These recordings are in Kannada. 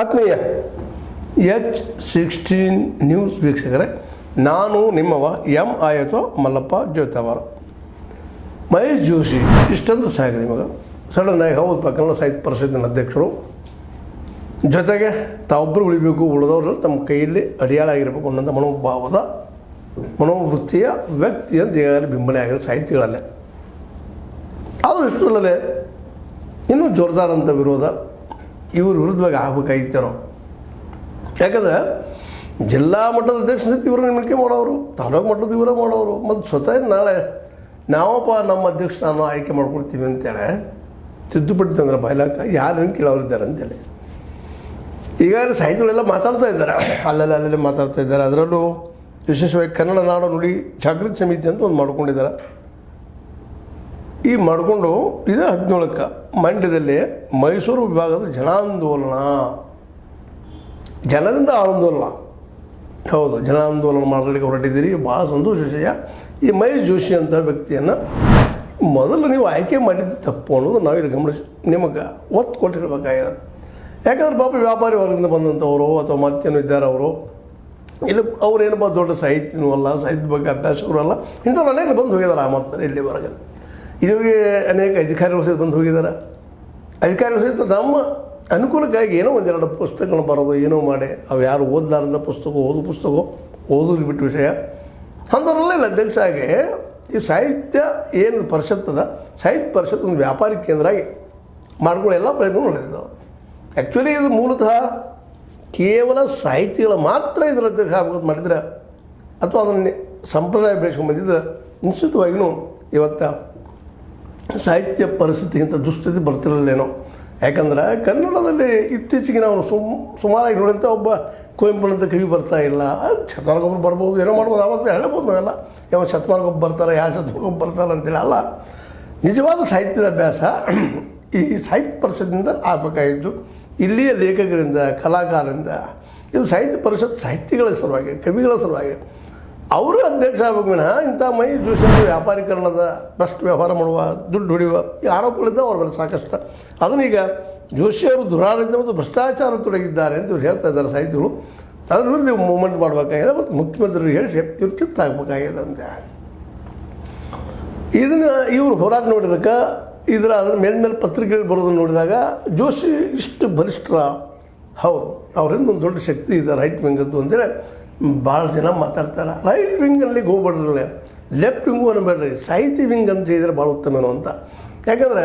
ಆತ್ಮೀಯ H16 ನ್ಯೂಸ್ ವೀಕ್ಷಕರೇ, ನಾನು ನಿಮ್ಮವ M. ಮಲ್ಲಪ್ಪ ಜೋತಾವರ. ಮಹೇಶ್ ಜೋಶಿ ಇಷ್ಟಂತ ಸಾಗರಿ ನಿಮಗೆ ಸಡನ್ನಾಗಿ ಹೌದು ಕನ್ನಡ ಸಾಹಿತ್ಯ ಪರಿಷತ್ತಿನ ಅಧ್ಯಕ್ಷರು, ಜೊತೆಗೆ ತಾವೊಬ್ಬರು ಉಳಿಬೇಕು, ಉಳಿದವರು ತಮ್ಮ ಕೈಯಲ್ಲಿ ಅಡಿಯಾಳ ಆಗಿರಬೇಕು ಅನ್ನೋಂಥ ಮನೋಭಾವದ ಮನೋವೃತ್ತಿಯ ವ್ಯಕ್ತಿ ಅಂತ ಈಗಾಗಲೇ ಬಿಂಬನೆ ಆಗಿರೋ ಸಾಹಿತಿಗಳಲ್ಲೇ. ಆದರೂ ಇಷ್ಟರಲ್ಲೇ ಇನ್ನೂ ಜೋರ್ದಾರಂಥ ವಿರೋಧ ಇವ್ರ ವಿರುದ್ಧವಾಗಿ ಆಗಬೇಕಾಗಿತ್ತೇನೋ. ಯಾಕಂದರೆ ಜಿಲ್ಲಾ ಮಟ್ಟದ ಅಧ್ಯಕ್ಷ ಸಹಿತ ಇವರು ನೇಮಕ ಮಾಡೋರು, ತಾಲೂಕು ಮಟ್ಟದ ಇವರೇ ಮಾಡೋರು, ಮತ್ತು ಸ್ವತಃ ನಾಳೆ ನಾವಪ್ಪ ನಮ್ಮ ಅಧ್ಯಕ್ಷ ಸ್ಥಾನ ಆಯ್ಕೆ ಮಾಡ್ಕೊಳ್ತೀವಿ ಅಂತೇಳಿ ತಿದ್ದುಪಡಿ ತಂದ್ರೆ ಬಾಯ್ಲಾಕ ಯಾರು ಕೇಳೋರಿದ್ದಾರೆ ಅಂತೇಳಿ ಈಗಾಗಲೇ ಸಾಹಿತಿಗಳೆಲ್ಲ ಮಾತಾಡ್ತಾ ಇದ್ದಾರೆ, ಅಲ್ಲಲ್ಲೇ ಮಾತಾಡ್ತಾ ಇದ್ದಾರೆ. ಅದರಲ್ಲೂ ವಿಶೇಷವಾಗಿ ಕನ್ನಡ ನಾಡು ನುಡಿ ಜಾಗೃತಿ ಸಮಿತಿ ಅಂತ ಒಂದು ಮಾಡ್ಕೊಂಡಿದ್ದಾರೆ. ಈ ಮಾಡಿಕೊಂಡು ಇದೇ 17ಕ್ಕೆ ಮಂಡ್ಯದಲ್ಲಿ ಮೈಸೂರು ವಿಭಾಗದ ಜನಾಂದೋಲನ, ಜನರಿಂದ ಆಂದೋಲನ, ಹೌದು ಜನಾಂದೋಲನ ಮಾಡಲಿಕ್ಕೆ ಹೊರಟಿದ್ದೀರಿ, ಭಾಳ ಸಂತೋಷ ವಿಷಯ. ಈ ಮಹೇಶ್ ಜೋಶಿ ಅಂತ ವ್ಯಕ್ತಿಯನ್ನು ಮೊದಲು ನೀವು ಆಯ್ಕೆ ಮಾಡಿದ್ದು ತಪ್ಪು ಅನ್ನೋದು ನಾವಿಲ್ಲಿ ಗಮನಿಸಿ ನಿಮಗೆ ಒತ್ತು ಕೊಟ್ಟು ಹೇಳಬೇಕಾಗಿದೆ. ಯಾಕಂದ್ರೆ ಪಾಪ ವ್ಯಾಪಾರಿ ವರ್ಗದಿಂದ ಬಂದಂಥವರು ಅಥವಾ ಮತ್ತೇನು ಇದ್ದಾರೆ ಅವರು, ಇಲ್ಲಿ ಅವ್ರೇನಪ್ಪ ದೊಡ್ಡ ಸಾಹಿತ್ಯನೂ ಅಲ್ಲ, ಸಾಹಿತ್ಯ ಬಗ್ಗೆ ಅಭ್ಯಾಸಕರು ಅಲ್ಲ, ಇಂಥವ್ರು ಅನೇಕ ಬಂದು ಹೋಗಿದ್ದಾರೆ. ಆ ಮಾತ್ರ ಇಲ್ಲಿವರೆಗೆ ಇಲ್ಲಿವರೆಗೆ ಅನೇಕ ಅಧಿಕಾರಿಗಳು ಸಹಿತ ಬಂದು ಹೋಗಿದ್ದಾರೆ. ಅಧಿಕಾರಿಗಳು ಸಹಿತ ತಮ್ಮ ಅನುಕೂಲಕ್ಕಾಗಿ ಏನೋ ಒಂದೆರಡು ಪುಸ್ತಕಗಳನ್ನ ಬರೋದು ಏನೋ ಮಾಡಿ ಅವು ಯಾರು ಓದಲಾರ್ದ ಪುಸ್ತಕ ಓದೋರಿಗೆ ಬಿಟ್ಟು ವಿಷಯ ಅಂಥವ್ರಲ್ಲ ಇಲ್ಲ ಅಧ್ಯಕ್ಷ ಆಗಿ ಈ ಸಾಹಿತ್ಯ ಏನು ಪರಿಷತ್ತದ ಸಾಹಿತ್ಯ ಪರಿಷತ್ ಒಂದು ವ್ಯಾಪಾರಿಕ ಕೇಂದ್ರ ಆಗಿ ಮಾಡ್ಕೊಳ್ಳೋ ಎಲ್ಲ ಪ್ರಯತ್ನ ನಡೆದಿದ್ದಾವೆ. ಆ್ಯಕ್ಚುಲಿ ಇದು ಮೂಲತಃ ಕೇವಲ ಸಾಹಿತಿಗಳ ಮಾತ್ರ ಇದರ ಅಧ್ಯಕ್ಷ ಆಗ್ಬೋದು ಮಾಡಿದ್ರೆ ಅಥವಾ ಅದನ್ನು ಸಂಪ್ರದಾಯ ಬೆಳೆಸ್ಕೊಂಡು ಬಂದಿದ್ರೆ ನಿಶ್ಚಿತವಾಗಿಯೂ ಇವತ್ತು ಸಾಹಿತ್ಯ ಪರಿಸ್ಥಿತಿಗಿಂತ ದುಸ್ಥಿತಿ ಬರ್ತಿರಲಿಲ್ಲೇನೋ. ಯಾಕಂದ್ರೆ ಕನ್ನಡದಲ್ಲಿ ಇತ್ತೀಚೆಗೆ ನಾವು ಸುಮಾರಾಗಿ ನೋಡಿದಂಥ ಒಬ್ಬ ಕುವೆಂಪುನಂಥ ಕವಿ ಬರ್ತಾ ಇಲ್ಲ. ಶತಮಾನಕ್ಕೊಬ್ಬರು ಬರ್ಬೋದು, ಏನೋ ಮಾಡ್ಬೋದು, ಆವತ್ತು ಹೇಳ್ಬೋದು ನಾವೆಲ್ಲ ಯಾವ ಶತಮಾನಕ್ಕೊಬ್ಬರು ಬರ್ತಾರೆ, ಯಾವ ಶತಮಾನಕ್ಕೊಬ್ಬರು ಬರ್ತಾರೆ ಅಂತೇಳಿ ಅಲ್ಲ. ನಿಜವಾದ ಸಾಹಿತ್ಯದ ಅಭ್ಯಾಸ ಈ ಸಾಹಿತ್ಯ ಪರಿಷತ್ತಿನಿಂದ ಆಗಬೇಕಾಗಿತ್ತು. ಇಲ್ಲಿಯ ಲೇಖಕರಿಂದ ಕಲಾಕಾರರಿಂದ ಇದು ಸಾಹಿತ್ಯ ಪರಿಷತ್ ಸಾಹಿತ್ಯಗಳ ಸಲುವಾಗಿ, ಕವಿಗಳ ಸಲುವಾಗಿ ಅವರು ಅಧ್ಯಕ್ಷ ಆಗಬೇಕು ವಿನಃ ಇಂಥ ಮಹೇಶ್ ಜೋಶಿ ವ್ಯಾಪಾರೀಕರಣದ ಭ್ರಷ್ಟ ವ್ಯವಹಾರ ಮಾಡುವ, ದುಡ್ಡು ಹೊಡೆಯುವ ಈ ಆರೋಪಗಳಿದ್ದ ಅವ್ರ ಮೇಲೆ ಸಾಕಷ್ಟು. ಅದನ್ನೀಗ ಜೋಶಿಯವರು ದುರಾಡಳಿತ ಮತ್ತು ಭ್ರಷ್ಟಾಚಾರ ತೊಡಗಿದ್ದಾರೆ ಅಂತ ಇವ್ರು ಹೇಳ್ತಾ ಇದ್ದಾರೆ ಸಾಹಿತಿಗಳು. ಅದ್ರ ವಿರುದ್ಧ ಮೂವ್ಮೆಂಟ್ ಮಾಡಬೇಕಾಗಿದೆ ಮತ್ತು ಮುಖ್ಯಮಂತ್ರಿಗಳು ಹೇಳಿ ಇವ್ರು ಕಿತ್ತಾಗಬೇಕಾಗಿದೆ ಅಂತ. ಇದನ್ನು ಇವರು ಹೋರಾಟ ನೋಡಿದಾಗ ಅದರ ಮೇಲ್ಮೇಲೆ ಪತ್ರಿಕೆಗಳು ಬರೋದನ್ನು ನೋಡಿದಾಗ ಜೋಶಿ ಇಷ್ಟು ಬಲಿಷ್ಠರ, ಹೌದು ಅವರಿಂದ ಒಂದು ದೊಡ್ಡ ಶಕ್ತಿ ಇದೆ ರೈಟ್ ವಿಂಗದ್ದು ಅಂತೇಳಿ ಭಾಳ ಜನ ಮಾತಾಡ್ತಾರೆ. ರೈಟ್ ವಿಂಗಲ್ಲಿಗೆ ಹೋಗ್ಬೇಡ್ರಿ, ಲೆಫ್ಟ್ ವಿಂಗು ಅನ್ನಬೇಡ್ರಿ, ಸಾಹಿತ್ಯ ವಿಂಗ್ ಅಂತ ಹೇಳಿದರೆ ಭಾಳ ಉತ್ತಮೇನೋ ಅಂತ. ಯಾಕಂದರೆ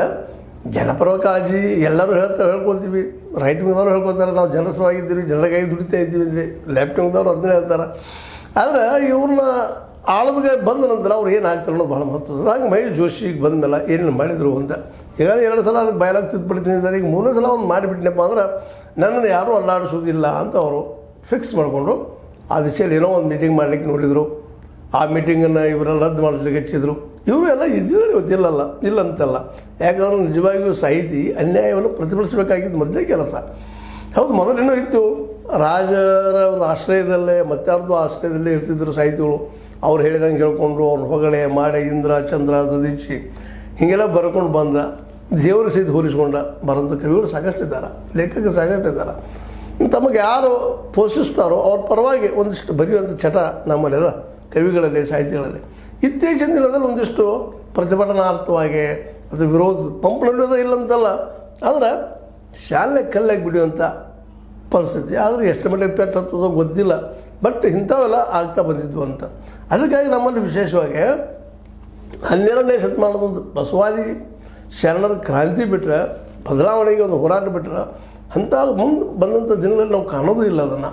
ಜನಪರ ಕಾಳಜಿ ಎಲ್ಲರೂ ಹೇಳ್ಕೊಳ್ತೀವಿ, ರೈಟ್ ವಿಂಗ್ದವ್ರು ಹೇಳ್ಕೊಳ್ತಾರೆ ನಾವು ಜನರ ಸಲುವಾಗಿದ್ದೀವಿ, ಜನರಿಗಾಗಿ ದುಡಿತಾ ಇದ್ದೀವಿ ಅಂದರೆ, ಲೆಫ್ಟ್ ವಿಂಗ್ದವ್ರು ಅದನ್ನೇ ಹೇಳ್ತಾರೆ. ಆದರೆ ಇವ್ರನ್ನ ಆಳದ ಬಂದ ನಂತರ ಅವ್ರು ಏನಾಗ್ತಾರೆ ಅನ್ನೋದು ಭಾಳ ಮಹತ್ವದ. ಹಾಗೆ ಮಹೇಶ್ ಜೋಶಿಗೆ ಬಂದ ಮೇಲೆ ಏನೇನು ಮಾಡಿದರು ಅಂತ ಈಗಾಗಲೇ 2 ಸಲ ಅದಕ್ಕೆ ಬಯಲಾಗಿ ತಿದ್ದುಪಡಿತಿದ್ದಾರೆ. ಈಗ 3ನೇ ಸಲ ಒಂದು ಮಾಡಿಬಿಟ್ನಪ್ಪ ಅಂದ್ರೆ ನನ್ನನ್ನು ಯಾರೂ ಅಲ್ಲಾಡಿಸೋದಿಲ್ಲ ಅಂತ ಅವರು ಫಿಕ್ಸ್ ಮಾಡಿಕೊಂಡು ಆ ದಿಶೆಯಲ್ಲಿ ಏನೋ ಒಂದು ಮೀಟಿಂಗ್ ಮಾಡಲಿಕ್ಕೆ ನೋಡಿದರು. ಆ ಮೀಟಿಂಗನ್ನು ಇವರೆಲ್ಲ ರದ್ದು ಮಾಡಿಸ್ಲಿಕ್ಕೆ ಹೆಚ್ಚಿದ್ರು. ಇವರು ಎಲ್ಲ ಇದ್ದಿದ್ದಾರೆ, ಇವತ್ತಿಲ್ಲಲ್ಲ, ಇಲ್ಲ ಅಂತಲ್ಲ. ಯಾಕಂದ್ರೆ ನಿಜವಾಗಿಯೂ ಸಾಹಿತಿ ಅನ್ಯಾಯವನ್ನು ಪ್ರತಿಭಟಿಸಬೇಕಾಗಿದ್ದು ಮೊದಲೇ ಕೆಲಸ. ಹೌದು ಮೊದಲೇನೋ ಇತ್ತು, ರಾಜರ ಒಂದು ಆಶ್ರಯದಲ್ಲೇ ಮತ್ತಾರ್ದು ಆಶ್ರಯದಲ್ಲೇ ಇರ್ತಿದ್ರು ಸಾಹಿತಿಗಳು. ಅವ್ರು ಹೇಳಿದಂಗೆ ಹೇಳ್ಕೊಂಡ್ರು, ಅವ್ರ ಹೊಗಳೆ ಮಾಡೆ ಇಂದ್ರ ಚಂದ್ರ ದದೀಚಿ ಹೀಗೆಲ್ಲ ಬರ್ಕೊಂಡು ಬಂದ ದೇವರು ಸಹಿತ ಹೋಲಿಸ್ಕೊಂಡ ಬರೋಂಥ ಕವಿಗಳು ಸಾಕಷ್ಟು ಇದ್ದಾರೆ, ಲೇಖಕರು ಸಾಕಷ್ಟು ಇದ್ದಾರೆ. ತಮಗೆ ಯಾರು ಪೋಷಿಸ್ತಾರೋ ಅವ್ರ ಪರವಾಗಿ ಒಂದಿಷ್ಟು ಬರೆಯುವಂಥ ಚಟ ನಮ್ಮಲ್ಲಿ ಅದ ಕವಿಗಳಲ್ಲಿ, ಸಾಹಿತಿಗಳಲ್ಲಿ. ಇತ್ತೀಚಿನ ದಿನದಲ್ಲಿ ಒಂದಿಷ್ಟು ಪ್ರತಿಭಟನಾರ್ಥವಾಗಿ ಅದು ವಿರೋಧ ಪಂಪ್ ನಡೆಯೋದು ಇಲ್ಲಂತಲ್ಲ, ಆದರೆ ಶಾಲೆ ಕಲ್ಲಾಗಿ ಬಿಡುವಂಥ ಪರಿಸ್ಥಿತಿ. ಆದರೆ ಎಷ್ಟು ಮಟ್ಟಿಗೆ ಪೆಟ್ಟು ಹತ್ತೋದೋ ಗೊತ್ತಿಲ್ಲ, ಬಟ್ ಇಂಥವೆಲ್ಲ ಆಗ್ತಾ ಬಂದಿದ್ವು ಅಂತ. ಅದಕ್ಕಾಗಿ ನಮ್ಮಲ್ಲಿ ವಿಶೇಷವಾಗಿ 12ನೇ ಶತಮಾನದೊಂದು ಬಸವಾದಿ ಶರಣರ ಕ್ರಾಂತಿ ಬಿಟ್ಟರೆ, ಬದಲಾವಣೆಗೆ ಒಂದು ಹೋರಾಟ ಬಿಟ್ಟರೆ ಅಂಥ ಮುಂದೆ ಬಂದಂಥ ದಿನಗಳಲ್ಲಿ ನಾವು ಕಾಣೋದು ಇಲ್ಲ ಅದನ್ನು.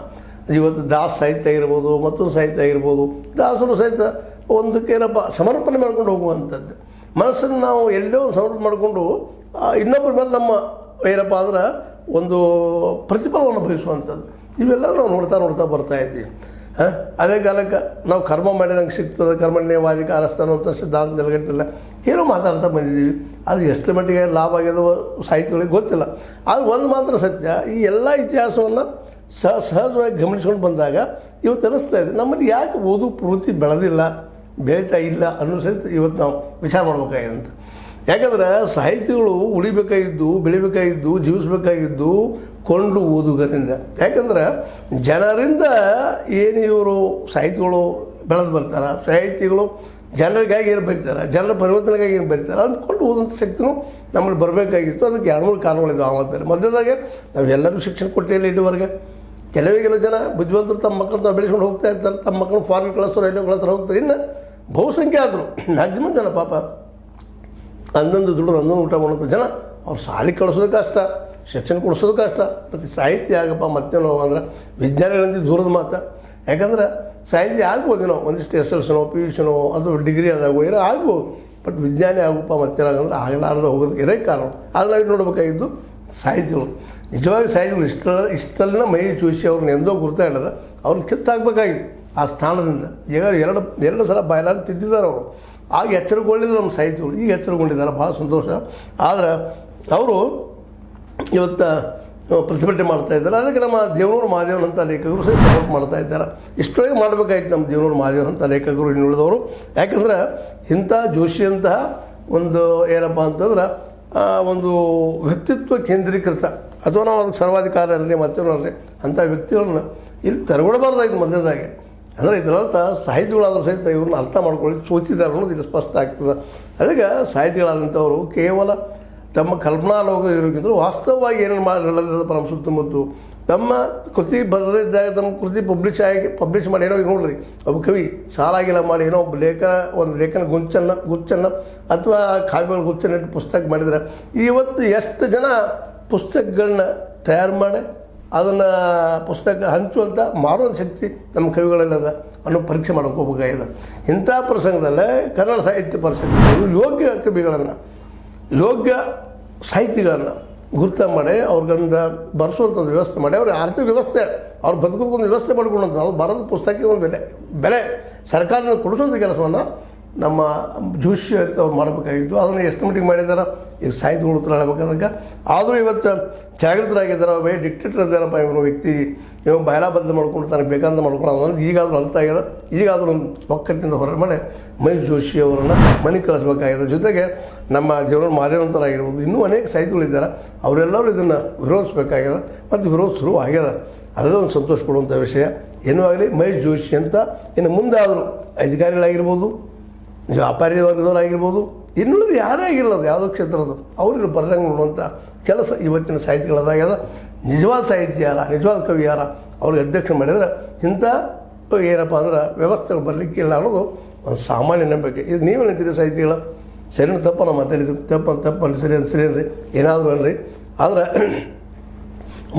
ಇವತ್ತು ದಾಸ ಸಾಹಿತ್ಯ ಆಗಿರ್ಬೋದು, ಮತ್ತೊಂದು ಸಾಹಿತ್ಯ ಆಗಿರ್ಬೋದು, ದಾಸರು ಸಹಿತ ಒಂದಕ್ಕೆ ಏನಪ್ಪ ಸಮರ್ಪಣೆ ಮಾಡ್ಕೊಂಡು ಹೋಗುವಂಥದ್ದು. ಮನಸ್ಸನ್ನು ನಾವು ಎಲ್ಲೋ ಸಮರ್ಪಣೆ ಮಾಡಿಕೊಂಡು ಇನ್ನೊಬ್ಬರ ಮೇಲೆ ನಮ್ಮ ಏನಪ್ಪ ಅಂದ್ರೆ ಒಂದು ಪ್ರತಿಫಲವನ್ನು ಬಯಸುವಂಥದ್ದು ಇವೆಲ್ಲ ನಾವು ನೋಡ್ತಾ ಬರ್ತಾ ಇದ್ದೀವಿ. ಅದೇ ಕಾಲಕ್ಕೆ ನಾವು ಕರ್ಮ ಮಾಡಿದಂಗೆ ಸಿಗ್ತದೆ, ಕರ್ಮಣ್ಯವಾಧಿಕಾರಸ್ಥಾನ ಅಂತ ಸಿದ್ಧಾಂತ ನೆಲೆಗಟ್ಟಿಲ್ಲ ಏನೋ ಮಾತಾಡ್ತಾ ಬಂದಿದ್ದೀವಿ. ಅದು ಎಷ್ಟು ಮಟ್ಟಿಗೆ ಲಾಭ ಆಗ್ಯದೋ ಸಾಹಿತಿಗಳಿಗೆ ಗೊತ್ತಿಲ್ಲ. ಆದರೆ ಒಂದು ಮಾತ್ರ ಸತ್ಯ, ಈ ಎಲ್ಲ ಇತಿಹಾಸವನ್ನು ಸಹಜವಾಗಿ ಗಮನಿಸ್ಕೊಂಡು ಬಂದಾಗ ಇವತ್ತು ಅನ್ನಿಸ್ತಾ ಇದೆ ನಮ್ಮಲ್ಲಿ ಯಾಕೆ ಓದು ಪ್ರವೃತ್ತಿ ಬೆಳೀತಾ ಇಲ್ಲ ಅನ್ನೋ ಸಹಿತ ಇವತ್ತು ನಾವು ವಿಚಾರ ಮಾಡಬೇಕಾಗಿದೆ ಅಂತ. ಯಾಕಂದ್ರೆ ಸಾಹಿತಿಗಳು ಉಳಿಬೇಕಾಗಿದ್ದು, ಬೆಳಿಬೇಕಾಗಿದ್ದು, ಜೀವಿಸಬೇಕಾಗಿದ್ದು ಕೊಂಡು ಓದುಗರಿಂದ. ಯಾಕಂದ್ರೆ ಜನರಿಂದ ಏನು ಇವರು ಸಾಹಿತಿಗಳು ಬೆಳೆದು ಬರ್ತಾರೆ, ಸಾಹಿತಿಗಳು ಜನರಿಗಾಗಿ ಏನು ಬರೀತಾರೆ, ಜನರ ಪರಿವರ್ತನೆಗಾಗಿ ಏನು ಬರೀತಾರೆ ಅಂದ್ಕೊಂಡು ಓದುವಂಥ ಶಕ್ತಿನೂ ನಮ್ಮಲ್ಲಿ ಬರಬೇಕಾಗಿತ್ತು. ಅದಕ್ಕೆ 2-3 ಕಾರಣಗಳಿದ್ದಾವೆ. ಆಮೇಲೆ ಬೇರೆ ಮಧ್ಯದಾಗೆ ನಾವು ಎಲ್ಲರಿಗೂ ಶಿಕ್ಷಣ ಕೊಟ್ಟಿಲ್ಲ ಇಲ್ಲಿವರೆಗೆ. ಕೆಲವು ಜನ ಬುದ್ಧಿವಂತರು ತಮ್ಮ ಮಕ್ಕಳನ್ನ ಬೆಳೆಸ್ಕೊಂಡು ಹೋಗ್ತಾ ಇರ್ತಾರೆ, ತಮ್ಮ ಮಕ್ಕಳು ಫಾರಿನ್ ಕಳಿಸೋರು ಎಲ್ಲೋ ಕಳಿಸೋರು ಹೋಗ್ತಾರೆ. ಇನ್ನು ಬಹುಸಂಖ್ಯೆ ಆದರು ಮ್ಯಾಕ್ಸಿಮಮ್ ಜನ ಪಾಪ ಅಂದಂದು ದುಡ್ಡು ಅಂದಂದು ಊಟ ಮಾಡೋಂಥ ಜನ ಅವ್ರು ಶಾಲೆ ಕಳಿಸೋದು ಕಷ್ಟ, ಶಿಕ್ಷಣ ಕೊಡಿಸೋದು ಕಷ್ಟ. ಮತ್ತು ಸಾಹಿತ್ಯ ಆಗಪ್ಪ ಮತ್ತೇನೋ ಅಂದ್ರೆ ವಿಜ್ಞಾನಿಗಳಿಂದ ದೂರದ ಮಾತು. ಯಾಕಂದ್ರೆ ಸಾಹಿತ್ಯ ಆಗ್ಬೋದೇನೋ ಒಂದಿಷ್ಟು SLCನೋ PUCನೋ ಅಥವಾ ಡಿಗ್ರಿ ಆದಾಗೋ ಏನೋ ಆಗ್ಬೋದು, ಬಟ್ ವಿಜ್ಞಾನಿ ಆಗಪ್ಪ ಮತ್ತೇನಾಗಂದ್ರೆ ಆಗಲಾರ್ದು ಹೋಗೋದಕ್ಕೆ ಇರೋ ಕಾರಣ. ಆದರೆ ನಾವು ನೋಡಬೇಕಾಗಿದ್ದು ಸಾಹಿತಿಗಳು. ನಿಜವಾಗಿ ಸಾಹಿತಿಗಳು ಇಷ್ಟೆಲ್ಲ ಮಹೇಶ್ ಜೋಶಿ ಅವ್ರನ್ನ ಎಂದೋ ಗುರ್ತಾ ಹೇಳೋದು, ಅವ್ರನ್ನ ಕಿತ್ತಾಗಬೇಕಾಗಿತ್ತು ಆ ಸ್ಥಾನದಿಂದ. ಈಗ ಎರಡು ಸಲ ಬಾಯ್ಲಾನ ತಿದ್ದಿದ್ದಾರೆ ಅವರು. ಆಗ ಎಚ್ಚರಗೊಳ್ಳಿಲ್ಲ ನಮ್ಮ ಸಾಹಿತಿಗಳು, ಈಗ ಎಚ್ಚರಗೊಂಡಿದ್ದಾರೆ, ಭಾಳ ಸಂತೋಷ. ಆದರೆ ಅವರು ಇವತ್ತು ಪ್ರತಿಭಟನೆ ಮಾಡ್ತಾಯಿದ್ದಾರೆ. ಅದಕ್ಕೆ ನಮ್ಮ ದೇವನೂರು ಮಹಾದೇವನಂಥ ಲೇಖಕರು ಸಹ ಸಪೋರ್ಟ್ ಮಾಡ್ತಾ ಇದ್ದಾರೆ. ಇಷ್ಟೊಳಗೆ ಮಾಡಬೇಕಾಯ್ತು ನಮ್ಮ ದೇವನೂರು ಮಹಾದೇವನಂಥ ಲೇಖಕರು ಇನ್ನುಳಿದವರು. ಯಾಕಂದ್ರೆ ಇಂಥ ಜೋಶಿಯಂತಹ ಒಂದು ಏನಪ್ಪ ಅಂತಂದ್ರೆ ಒಂದು ವ್ಯಕ್ತಿತ್ವ ಕೇಂದ್ರೀಕೃತ ಅಥವಾ ನಾವು ಅದಕ್ಕೆ ಸರ್ವಾಧಿಕಾರ ಇರಲಿ ಮತ್ತೇನೋ ಅಂಥ ವ್ಯಕ್ತಿಗಳನ್ನ ಇಲ್ಲಿ ತರಗೊಡಬಾರ್ದಾಗಿತ್ತು ಮಧ್ಯದಾಗೆ. ಅಂದರೆ ಇದರರ್ಥ ಸಾಹಿತಿಗಳಾದರೂ ಸಹಿತ ಇವ್ರನ್ನ ಅರ್ಥ ಮಾಡ್ಕೊಳ್ಳಿ ಸೋತಿದ್ದಾರೆ ಅನ್ನೋದು ಇದು ಸ್ಪಷ್ಟ ಆಗ್ತದೆ. ಅದಕ್ಕೆ ಸಾಹಿತಿಗಳಾದಂಥವರು ಕೇವಲ ತಮ್ಮ ಕಲ್ಪನಾ ಲೋಕ ಇರೋಕ್ಕಿಂತ ವಾಸ್ತವವಾಗಿ ಏನೇನು ನಡೆದಪ್ಪ ನಮ್ಮ ಸುತ್ತಮುತ್ತ ತಮ್ಮ ಕೃತಿ ಬರೆದಿದ್ದಾಗ ತಮ್ಮ ಕೃತಿ ಪಬ್ಲಿಷ್ ಮಾಡಿ ಏನೋ ನೋಡ್ರಿ, ಒಬ್ಬ ಕವಿ ಸಾಲಾಗಿಲ್ಲ ಮಾಡಿ ಏನೋ ಒಬ್ಬ ಒಂದು ಲೇಖನ ಗುಚ್ಚನ್ನು ಅಥವಾ ಕಾವ್ಯಗಳ ಗುಚ್ಚನ್ನಿಟ್ಟು ಪುಸ್ತಕ ಮಾಡಿದರೆ ಇವತ್ತು ಎಷ್ಟು ಜನ ಪುಸ್ತಕಗಳನ್ನ ತಯಾರು ಮಾಡಿ ಅದನ್ನು ಪುಸ್ತಕ ಹಂಚುವಂಥ ಮಾರುವಂಥ ಶಕ್ತಿ ನಮ್ಮ ಕವಿಗಳಲ್ಲದ ಅನ್ನೋ ಪರೀಕ್ಷೆ ಮಾಡೋಕೆ ಹೋಗಬೇಕಾಗಿದೆ. ಇಂಥ ಪ್ರಸಂಗದಲ್ಲೇ ಕನ್ನಡ ಸಾಹಿತ್ಯ ಪರಿಷತ್ತು ಯೋಗ್ಯ ಕವಿಗಳನ್ನು, ಯೋಗ್ಯ ಸಾಹಿತಿಗಳನ್ನು ಗುರುತ ಮಾಡಿ ಅವ್ರಿಗೊಂದು ಬರ್ಸುವಂಥದ್ದು ವ್ಯವಸ್ಥೆ ಮಾಡಿ, ಅವ್ರಿಗೆ ಆರ್ಥಿಕ ವ್ಯವಸ್ಥೆ ಅವ್ರು ಬದುಕೋದಕ್ಕೊಂದು ವ್ಯವಸ್ಥೆ ಮಾಡಿಕೊಳ್ಳುವಂಥದ್ದು, ಅವ್ರು ಬರೋದು ಪುಸ್ತಕಕ್ಕೆ ಒಂದು ಬೆಲೆ ಸರ್ಕಾರದಿಂದ ಕೊಡಿಸುವಂಥ ಕೆಲಸವನ್ನು ನಮ್ಮ ಜೋಶಿ ಅಂತ ಅವ್ರು ಮಾಡಬೇಕಾಗಿತ್ತು. ಅದನ್ನು ಎಷ್ಟು ಮಟ್ಟಿಗೆ ಮಾಡಿದ್ದಾರೆ ಈಗ ಸಾಹಿತಿಗಳು ಉತ್ತರ ಹೇಳಬೇಕಾದಾಗ. ಆದರೂ ಇವತ್ತು ಜಾಗೃತರಾಗಿದ್ದಾರೆ. ಅವೇ ಡಿಕ್ಟೇಟರ್ ಇದ್ದಾರಪ್ಪ ಇವನು ವ್ಯಕ್ತಿ, ಇವ ಬಯಲಾಬದ್ಧ ಮಾಡ್ಕೊಂಡು ತನಗೆ ಬೇಕಂತ ಮಾಡ್ಕೊಳ್ಳೋದು ಅಂತ ಈಗಾದರೂ ಅರ್ಥ ಆಗಿದೆ. ಈಗಾದರೂ ಒಂದು ಒಕ್ಕಟ್ಟಿನಿಂದ ಹೊರ ಮಾಡಿ ಮಹೇಶ್ ಜೋಶಿ ಅವರನ್ನು ಮನೆ ಕಳಿಸ್ಬೇಕಾಗಿದೆ. ಜೊತೆಗೆ ನಮ್ಮ ದೇವರ ಮಹಾದೇವಂತರಾಗಿರ್ಬೋದು, ಇನ್ನೂ ಅನೇಕ ಸಾಹಿತಿಗಳಿದ್ದಾರೆ, ಅವರೆಲ್ಲರೂ ಇದನ್ನು ವಿರೋಧಿಸಬೇಕಾಗಿದೆ ಮತ್ತು ವಿರೋಧ ಶುರು ಆಗ್ಯದ. ಅದರಲ್ಲೂ ಒಂದು ಸಂತೋಷ ಪಡುವಂಥ ವಿಷಯ. ಏನೂ ಆಗಲಿ ಮಹೇಶ್ ಜೋಶಿ ಅಂತ ಇನ್ನು ಮುಂದೆ ಆದರೂ ಅಧಿಕಾರಿಗಳಾಗಿರ್ಬೋದು, ವ್ಯಾಪಾರಿ ವರ್ಗದವರಾಗಿರ್ಬೋದು, ಇನ್ನುಳಿದು ಯಾರೇ ಆಗಿರೋದು ಯಾವುದೋ ಕ್ಷೇತ್ರದ ಅವ್ರಿಗೆ ಬರ್ದಂಗೆ ನೋಡುವಂಥ ಕೆಲಸ ಇವತ್ತಿನ ಸಾಹಿತಿಗಳದಾಗ್ಯದ. ನಿಜವಾದ ಸಾಹಿತ್ಯ ಯಾರ, ನಿಜವಾದ ಕವಿ ಯಾರ, ಅವ್ರಿಗೆ ಅಧ್ಯಕ್ಷ ಮಾಡಿದರೆ ಇಂಥ ಏನಪ್ಪ ಅಂದ್ರೆ ವ್ಯವಸ್ಥೆಗಳು ಬರಲಿಕ್ಕಿಲ್ಲ ಅನ್ನೋದು ಒಂದು ಸಾಮಾನ್ಯ ನಂಬಿಕೆ. ಇದು ನೀವು ನಿಂತಿರಿ ಸಾಹಿತಿಗಳ ಸರಿನ ತಪ್ಪ ನಾವು ಮಾತಾಡಿದ್ವಿ, ತಪ್ಪಲ್ಲಿ ಸರಿ ಅನ್ರಿ ಏನಾದರೂ ಅನ್ರಿ. ಆದರೆ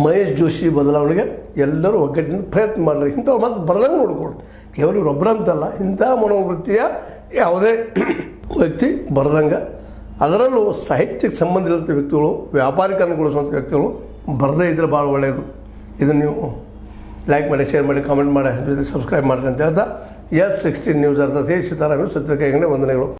ಮಹೇಶ್ ಜೋಶಿ ಬದಲಾವಣೆಗೆ ಎಲ್ಲರೂ ಒಗ್ಗಟ್ಟಿನಿಂದ ಪ್ರಯತ್ನ ಮಾಡಿರಿ. ಇಂಥವ್ರು ಮತ್ತೆ ಬರ್ದಂಗೆ ನೋಡ್ಕೊಳ್ರಿ. ಕೇವಲ ಇವರೊಬ್ಬರಂತಲ್ಲ, ಇಂಥ ಮನೋವೃತ್ತಿಯ ಯಾವುದೇ ವ್ಯಕ್ತಿ ಬರ್ದಂಗೆ, ಅದರಲ್ಲೂ ಸಾಹಿತ್ಯಕ್ಕೆ ಸಂಬಂಧ ಇರುವಂಥ ವ್ಯಕ್ತಿಗಳು, ವ್ಯಾಪಾರೀಕರಣಗೊಳಿಸುವಂಥ ವ್ಯಕ್ತಿಗಳು ಬರದೇ ಇದ್ದರೆ ಭಾಳ ಒಳ್ಳೆಯದು. ಇದನ್ನು ನೀವು ಲೈಕ್ ಮಾಡಿ, ಶೇರ್ ಮಾಡಿ, ಕಾಮೆಂಟ್ ಮಾಡಿ, ಸಬ್ಸ್ಕ್ರೈಬ್ ಮಾಡಿರಿ ಅಂತ ಹೇಳ್ತಾ S16 ನ್ಯೂಸ್ ಅರ್ಥ ಸೀತಾರಾಮ ಸತ್ಯಕ್ಕೆ ವಂದನೆಗಳು.